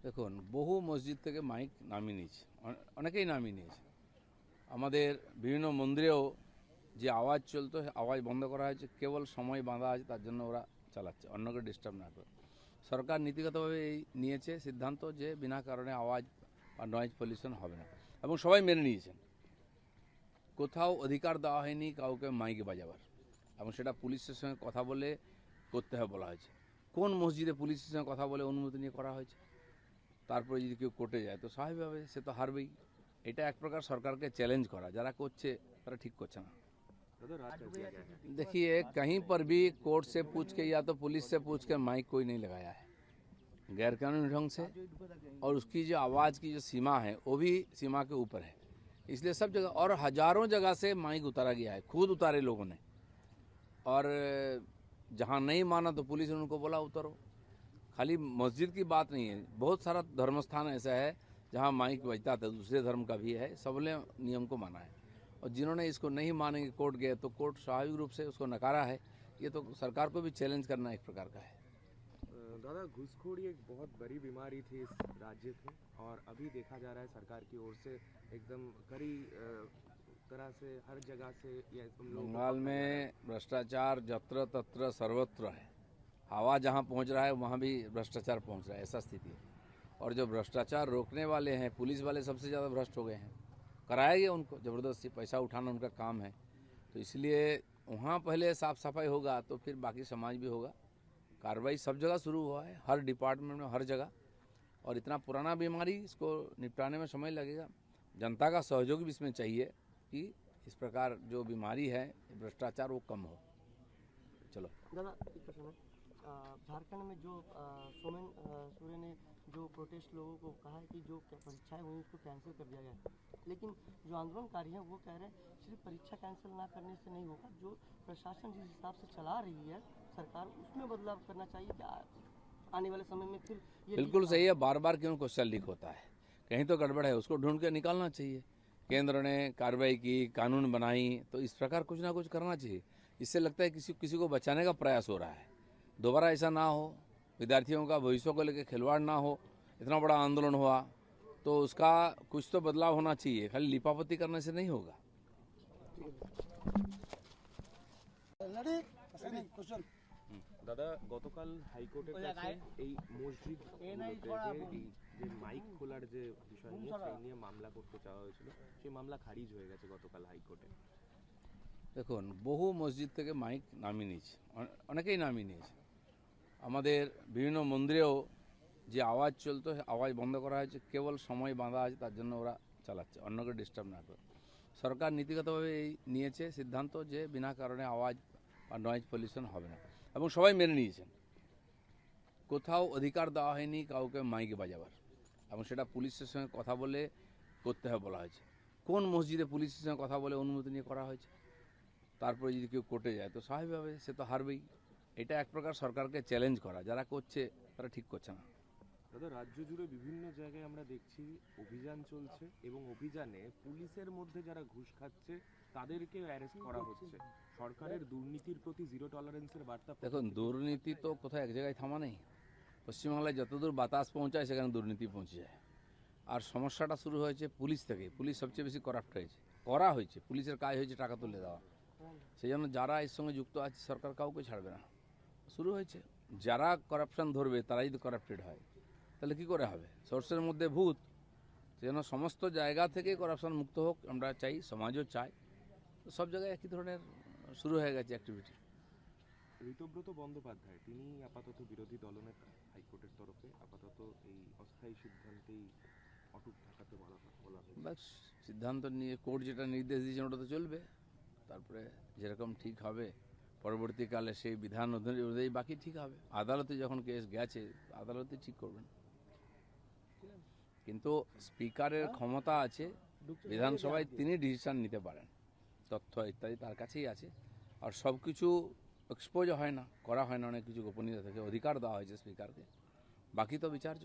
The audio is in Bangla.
দেখুন, বহু মসজিদ থেকে মাইক নামিয়ে নিয়েছে, অনেকেই নামিয়ে নিয়েছে। আমাদের বিভিন্ন মন্দিরেও যে আওয়াজ চলতো, আওয়াজ বন্ধ করা হয়েছে, কেবল সময় বাঁধা আছে, তার জন্য ওরা চালাচ্ছে, অন্যকে ডিস্টার্ব না করে। সরকার নীতিগতভাবে এই নিয়েছে সিদ্ধান্ত যে বিনা কারণে আওয়াজ বা নয়েজ পলিউশন হবে না, এবং সবাই মেনে নিয়েছেন। কোথাও অধিকার দেওয়া হয়নি কাউকে মাইকে বাজাবার, এবং সেটা পুলিশের সঙ্গে কথা বলে করতে হবে বলা হয়েছে। কোন মসজিদে পুলিশের সঙ্গে কথা বলে অনুমতি নিয়ে করা হয়েছে? তারপরে যদি কেউ কোর্টে যায় তো স্বাভাবিকভাবে সে তো হারবেই। এটা এক প্রকার সরকারকে চ্যালেঞ্জ করা, যারা করছে তারা ঠিক করছে না। देखिए, कहीं पर भी कोर्ट से पूछ के या तो पुलिस से पूछ कर माइक कोई नहीं लगाया है गैरकानूनी ढंग से, और उसकी जो आवाज़ की जो सीमा है वो भी सीमा के ऊपर है। इसलिए सब जगह और हजारों जगह से माइक उतारा गया है, खुद उतारे लोगों ने। और जहाँ नहीं माना तो पुलिस ने उनको बोला उतरो। खाली मस्जिद की बात नहीं है, बहुत सारा धर्मस्थान ऐसा है जहाँ माइक बजता था, दूसरे धर्म का भी है, सबने नियम को माना है। और जिन्होंने इसको नहीं मानेंगे कोर्ट गए तो कोर्ट स्वाभाविक रूप से उसको नकारा है। ये तो सरकार को भी चैलेंज करना एक प्रकार का है। दादा, घुसखोरी एक बहुत बड़ी बीमारी थी इस राज्य में, और अभी देखा जा रहा है सरकार की ओर से एकदम कड़ी तरह से हर जगह से बंगाल में भ्रष्टाचार जत्र तत्र सर्वत्र है। हवा जहाँ पहुँच रहा है वहाँ भी भ्रष्टाचार पहुँच रहा है, ऐसा स्थिति है। और जो भ्रष्टाचार रोकने वाले हैं, पुलिस वाले सबसे ज़्यादा भ्रष्ट हो गए हैं। कराया गया उनको ज़बरदस्ती, पैसा उठाना उनका काम है। तो इसलिए वहाँ पहले साफ सफाई होगा तो फिर बाकी समाज भी होगा। कार्रवाई सब जगह शुरू हुआ है, हर डिपार्टमेंट में, हर जगह। और इतना पुराना बीमारी, इसको निपटाने में समय लगेगा। जनता का सहयोग भी इसमें चाहिए कि इस प्रकार जो बीमारी है भ्रष्टाचार वो कम हो। चलो दादा, एक प्रश्न है। झारखंड में जो सोमेन सोरेन ने जो प्रोटेस्ट लोगों को कहा है कि जो परीक्षाएं हुई उसको कैंसिल कर दिया गया, लेकिन जो आंदोलनकारी हैं वो कह रहे हैं सिर्फ परीक्षा कैंसिल ना करने से नहीं होगा, जो प्रशासन जिस हिसाब से चला रही है सरकार, उसमें बदलाव करना चाहिए क्या आने वाले समय में? फिर ये बिल्कुल सही है। बार बार क्यों क्वेश्चन लीक होता है? कहीं तो गड़बड़ है, उसको ढूंढ के निकालना चाहिए। केंद्र ने कार्रवाई की, कानून बनाई, तो इस प्रकार कुछ ना कुछ करना चाहिए। इससे लगता है किसी को बचाने का प्रयास हो रहा है। दोबारा ऐसा ना हो, विद्यार्थियों का भविष्य को लेकर खिलवाड़ ना हो। इतना बड़ा आंदोलन हुआ तो उसका कुछ तो बदलाव होना चाहिए, खाली लिपापोती करने से नहीं होगा। দাদা, গতকাল হাইকোর্টের কাছে এই মসজিদ যে মাইক খোলার যে বিষয় নিয়ে সেই নিয়ে মামলা করতে চাওয়া হয়েছিল, সেই মামলা খারিজ হয়ে গেছে গতকাল হাইকোর্টে। দেখুন, বহু মসজিদ থেকে মাইক নামিয়ে নিয়েছে, অনেকেই নামিয়ে নিয়েছে। আমাদের বিভিন্ন মন্দিরেও যে আওয়াজ চলতো, আওয়াজ বন্ধ করা হয়েছে, কেবল সময় বাঁধা আছে, তার জন্য ওরা চালাচ্ছে, অন্যকে ডিস্টার্ব না করে। সরকার নীতিগতভাবে এই নিয়েছে সিদ্ধান্ত যে বিনা কারণে আওয়াজ বা নয়েজ পলিউশন হবে না, এবং সবাই মেনে নিয়েছেন। কোথাও অধিকার দেওয়া হয়নি কাউকে মাইকে বাজাবার, এবং সেটা পুলিশের সঙ্গে কথা বলে করতে হবে বলা হয়েছে। কোন মসজিদে পুলিশের সঙ্গে কথা বলে অনুমতি নিয়ে করা হয়েছে? তারপরে যদি কেউ কোর্টে যায় তো স্বাভাবিকভাবে সে তো হারবেই। এটা এক প্রকার সরকারকে চ্যালেঞ্জ করা, যারা করছে তারা ঠিক করছে না। দাদা, রাজ্য জুড়ে বিভিন্ন জায়গায় আমরা দেখছি অভিযান চলছে, এবং অভিযানে পুলিশের মধ্যে যারা ঘুষ খাচ্ছে তাদেরকে অ্যারেস্ট করা হচ্ছে। সরকারের দুর্নীতির প্রতি জিরো টলারেন্সের বার্তা। দেখুন, দুর্নীতি তো কোথাও এক জায়গায় থামা নেই। পশ্চিমবাংলায় যতদূর বাতাস পৌঁছায় সেখানে দুর্নীতি পৌঁছে যায়। আর সমস্যাটা শুরু হয়েছে পুলিশ থেকে। পুলিশ সবচেয়ে বেশি করাপ্ট হয়েছে। পুলিশের কাজ হয়েছে টাকা তুলে দেওয়া। সেই জন্য যারা এর সঙ্গে যুক্ত আছে সরকার কাউকে ছাড়বে না। শুরু হয়েছে, যারা করাপশন ধরবে তারাই যদি করাপ্টেড হয় তাহলে কী করে হবে? সোর্সের মধ্যে ভূত। সেজন্য সমস্ত জায়গা থেকে করাপশন মুক্ত হোক আমরা চাই, সমাজও চাই। তো সব জায়গায় একই ধরনের শুরু হয়ে গেছে অ্যাক্টিভিটি। ঋতব্রত বন্দ্যোপাধ্যায় তিনি আপাতত বিরোধী দলনেতা, হাইকোর্টের তরফে আপাতত এই অস্থায়ী সিদ্ধান্তেই অটুট থাকাতে বলা হয়েছে। বাস, সিদ্ধান্ত নিয়ে কোর্ট যেটা নির্দেশ দিয়েছেন ওটা তো চলবে। তারপরে যেরকম ঠিক হবে পরবর্তীকালে সেই বিধান অনুযায়ী বাকি ঠিক হবে। আদালতে যখন কেস গেছে আদালতে ঠিক করবেন। কিন্তু স্পিকারের ক্ষমতা আছে, বিধানসভায় তিনি ডিসিশন নিতে পারেন, তথ্য ইত্যাদি তার কাছেই আছে। আর সব কিছু এক্সপোজ হয় না, করা হয় না, অনেক কিছু গোপনীয়তা থেকে অধিকার দেওয়া হয়েছে স্পিকারকে, বাকি তো বিচার্য।